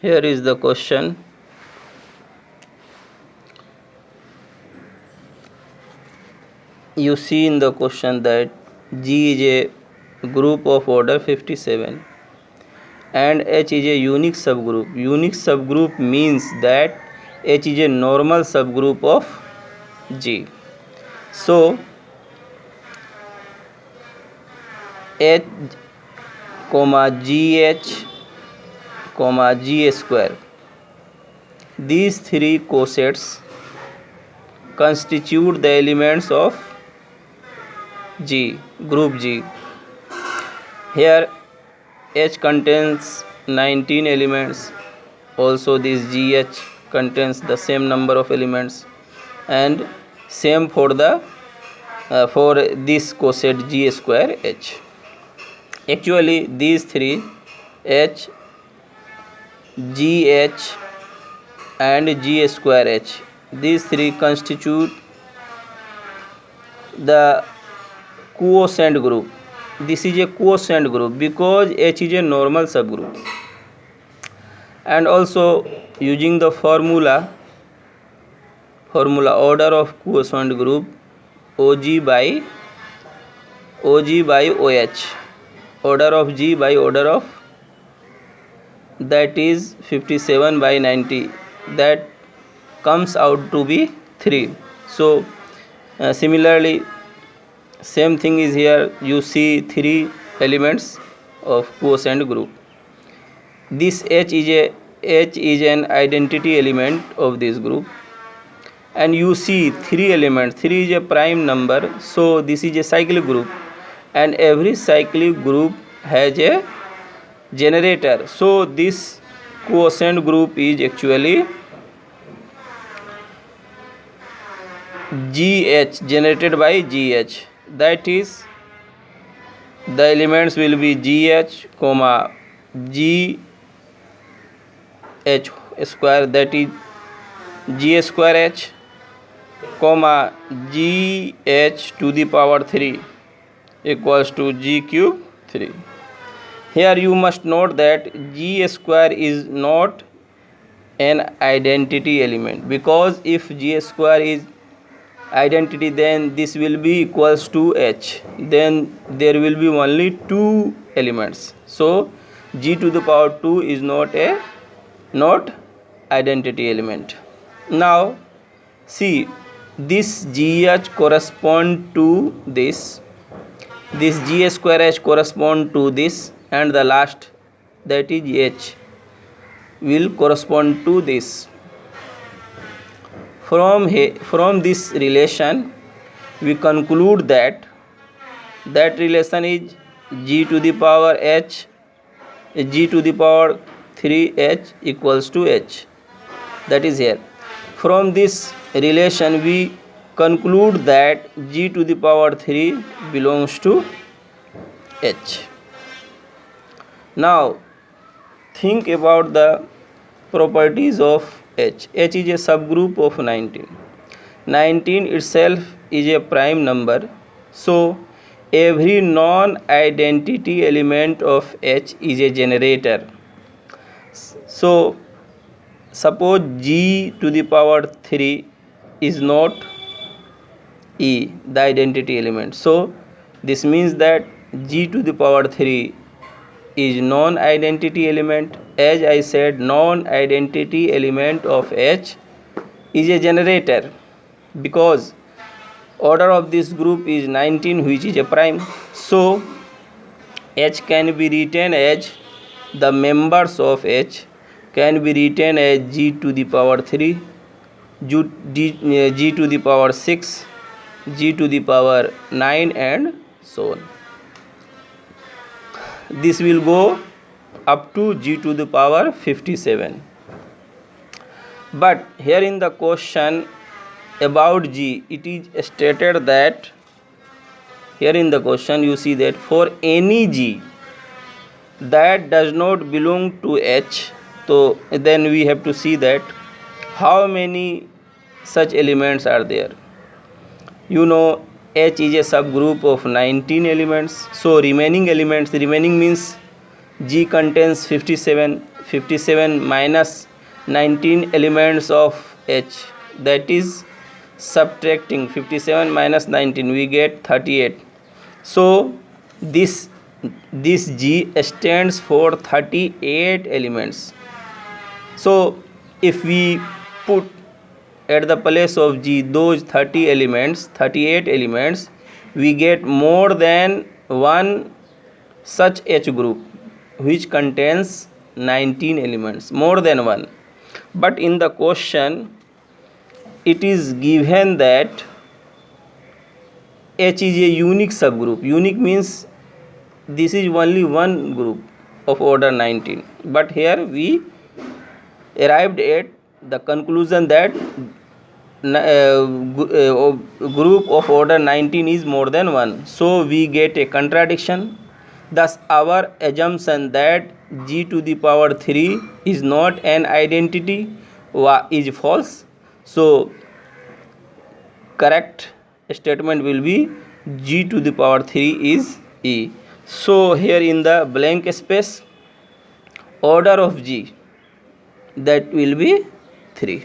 Here is the question. You see in the question that G is a group of order 57 and H is a unique subgroup. Unique subgroup means that H is a normal subgroup of G. So H, GH, G square. These three cosets constitute the elements of G, group G. Here H contains 19 elements. Also this GH contains the same number of elements, and same for the for this coset G square H. Actually these three H, GH and G square H, these three constitute the quotient group. This is a quotient group because H is a normal subgroup. And also using the formula order of quotient group OG by OH, order of G by order of, that is 57 by 90, that comes out to be 3. So similarly same thing is here. You see 3 elements of quotient group. This H is an identity element of this group, and you see 3 elements. 3 is a prime number, so this is a cyclic group, and every cyclic group has a generator. So this quotient group is actually GH, generated by GH. That is, the elements will be GH, GH square, that is G square H, GH to the power 3 equals to G cube 3. Here you must note that G square is not an identity element, because if G square is identity, then this will be equals to H, then there will be only 2 elements. So G to the power 2 is not identity element. Now see, this GH correspond to this G square H correspond to this, and the last, that is H, will correspond to this. From this relation we conclude that relation is G to the power H, G to the power 3H equals to H. That is here. From this relation we conclude that G to the power 3 belongs to H. Now think about the properties of H. H is a subgroup of 19. 19 itself is a prime number. So every non-identity element of H is a generator. So suppose G to the power 3 is not E, the identity element. So this means that G to the power 3 is non-identity element. As I said, non-identity element of H is a generator, because order of this group is 19, which is a prime. So H can be written as, the members of H can be written as G to the power 3, G to the power 6, G to the power 9, and so on. This will go up to G to the power 57. But here in the question about G, it is stated that, here in the question you see that for any G that does not belong to H, so then we have to see that how many such elements are there. You know, H is a subgroup of 19 elements. So remaining elements, remaining means G contains 57 57 minus 19 elements of H, that is subtracting 57 minus 19 we get 38. So this G stands for 38 elements. So if we put at the place of G those 38 elements, we get more than one such H group which contains 19 elements, more than one. But in the question it is given that H is a unique subgroup. Unique means this is only one group of order 19, but here we arrived at the conclusion that group of order 19 is more than one, so we get a contradiction. Thus our assumption that G to the power 3 is not an identity is false. So correct statement will be G to the power 3 is E. So here in the blank space, order of G, that will be 3.